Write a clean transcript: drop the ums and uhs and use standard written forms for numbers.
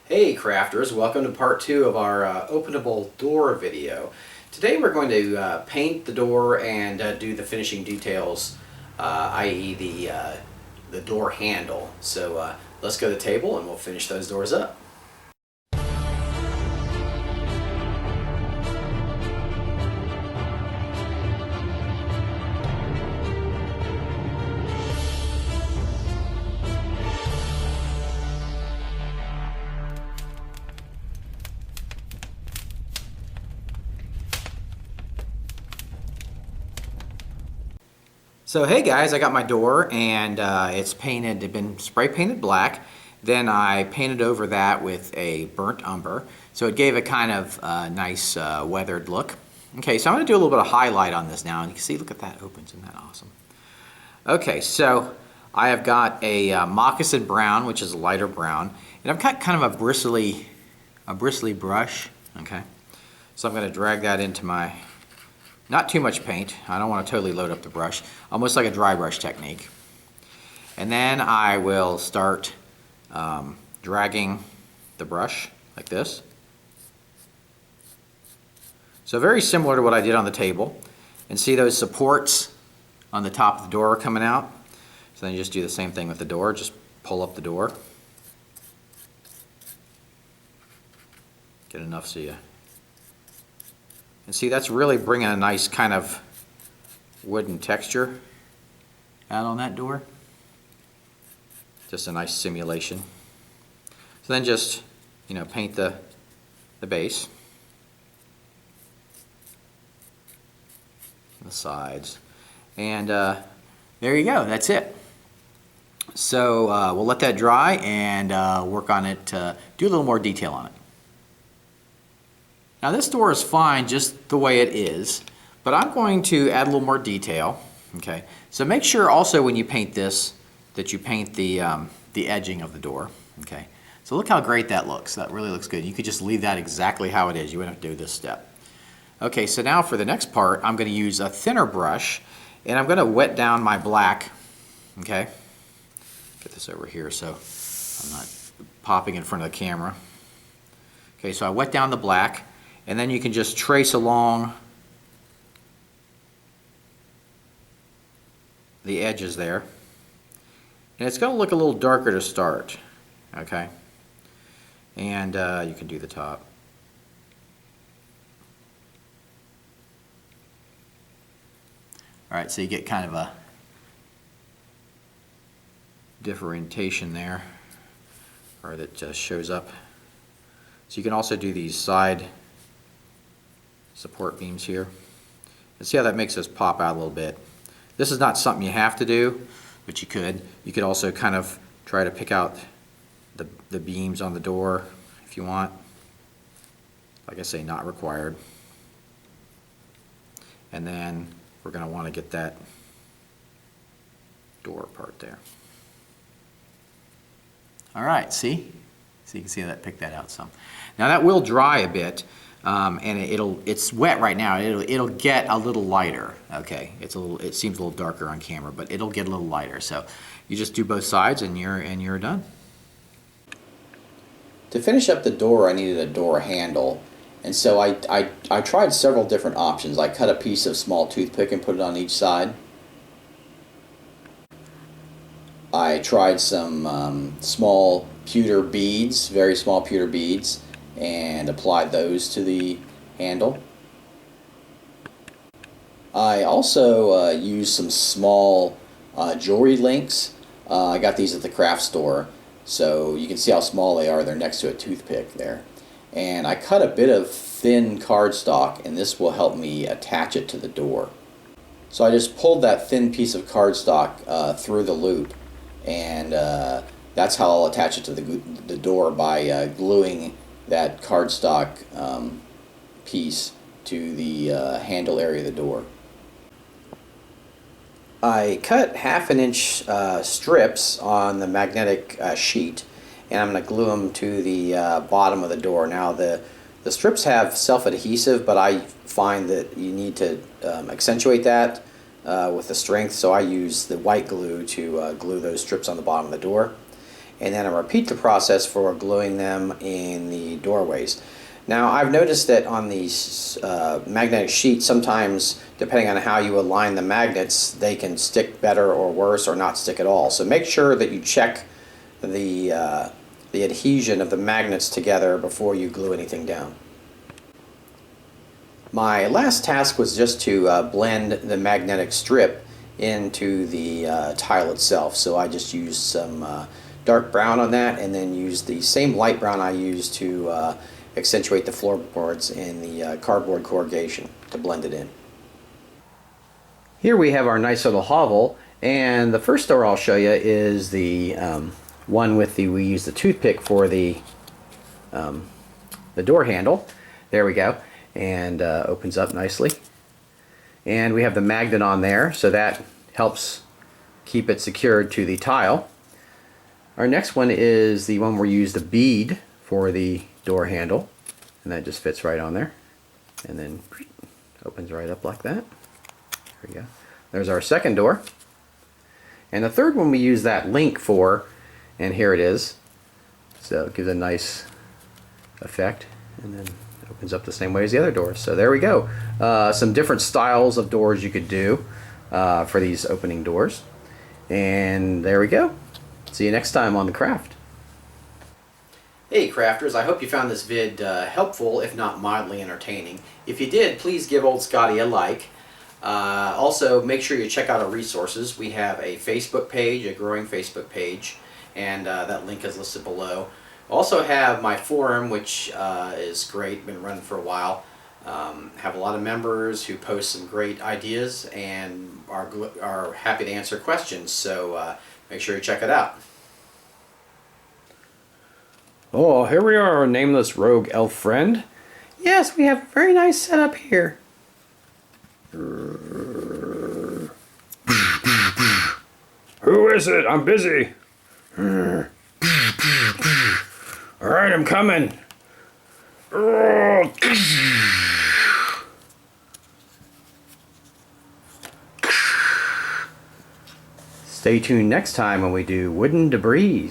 Hey crafters, welcome to part 2 of our openable door video. Today we're going to paint the door and do the finishing details, i.e. the door handle. So let's go to the table and we'll finish those doors up. So hey guys, I got my door and it's been spray painted black. Then I painted over that with a burnt umber. So it gave a kind of nice weathered look. Okay, so I'm going to do a little bit of highlight on this now. And you can see, look at that opens, isn't that awesome? Okay, so I have got a moccasin brown, which is a lighter brown. And I've got kind of a bristly brush, okay? So I'm going to drag that into my, not too much paint. I don't want to totally load up the brush. Almost like a dry brush technique. And then I will start dragging the brush like this. So very similar to what I did on the table. And see those supports on the top of the door coming out? So then you just do the same thing with the door. Just pull up the door. Get enough so you... And see, that's really bringing a nice kind of wooden texture out on that door. Just a nice simulation. So then just, paint the base, the sides, and there you go. That's it. So we'll let that dry and work on it, do a little more detail on it. Now this door is fine just the way it is, but I'm going to add a little more detail. Okay, so make sure also when you paint this that you paint the edging of the door. Okay, so look how great that looks. That really looks good. You could just leave that exactly how it is. You wouldn't have to do this step. Okay, so now for the next part, I'm going to use a thinner brush, and I'm going to wet down my black. Okay, get this over here so I'm not popping in front of the camera. Okay, so I wet down the black. And then you can just trace along the edges there. And it's going to look a little darker to start, okay? And you can do the top. All right, so you get kind of a differentiation there, or that just shows up. So you can also do these side support beams here. And see how that makes this pop out a little bit. This is not something you have to do, but you could. You could also kind of try to pick out the beams on the door if you want. Like I say, not required. And then we're going to want to get that door part there. All right, see? So you can see how that picked that out some. Now that will dry a bit. And it's wet right now. It'll get a little lighter. Okay, it seems a little darker on camera, but it'll get a little lighter. So you just do both sides, and you're done. To finish up the door, I needed a door handle, and so I tried several different options. I cut a piece of small toothpick and put it on each side. I tried some small pewter beads, very small pewter beads, and applied those to the handle. I also used some small jewelry links. I got these at the craft store, so you can see how small they are. They're next to a toothpick there. And I cut a bit of thin cardstock, and this will help me attach it to the door. So I just pulled that thin piece of cardstock through the loop, and that's how I'll attach it to the door by gluing that cardstock piece to the handle area of the door. I cut 1/2 inch strips on the magnetic sheet, and I'm going to glue them to the bottom of the door. Now the strips have self-adhesive, but I find that you need to accentuate that with the strength, so I use the white glue to glue those strips on the bottom of the door. and then I repeat the process for gluing them in the doorways. Now I've noticed that on these magnetic sheets, sometimes depending on how you align the magnets, they can stick better or worse or not stick at all. So make sure that you check the adhesion of the magnets together before you glue anything down. My last task was just to blend the magnetic strip into the tile itself. So I just used some dark brown on that, and then used the same light brown I used to accentuate the floorboards in the cardboard corrugation to blend it in. Here we have our nice little hovel, and the first door I'll show you is the one with we use the toothpick for the door handle. There we go, and opens up nicely. And we have the magnet on there, so that helps keep it secured to the tile. Our next one is the one where we use the bead for the door handle, and that just fits right on there, and then opens right up like that. There we go. There's our second door. And the third one we use that link for, and here it is. So it gives a nice effect, and then opens up the same way as the other doors. So there we go. Some different styles of doors you could do for these opening doors. And there we go. See you next time on The Craft. Hey crafters, I hope you found this vid helpful, if not mildly entertaining. If you did, please give old Scotty a like. Also, make sure you check out our resources. We have a Facebook page, a growing Facebook page, and that link is listed below. Also have my forum, which is great, been running for a while. Have a lot of members who post some great ideas and are happy to answer questions, so make sure you check it out. Oh, here we are, nameless rogue elf friend. Yes, we have a very nice setup here. Who is it? I'm busy. Alright, I'm coming. Stay tuned next time when we do wooden debris.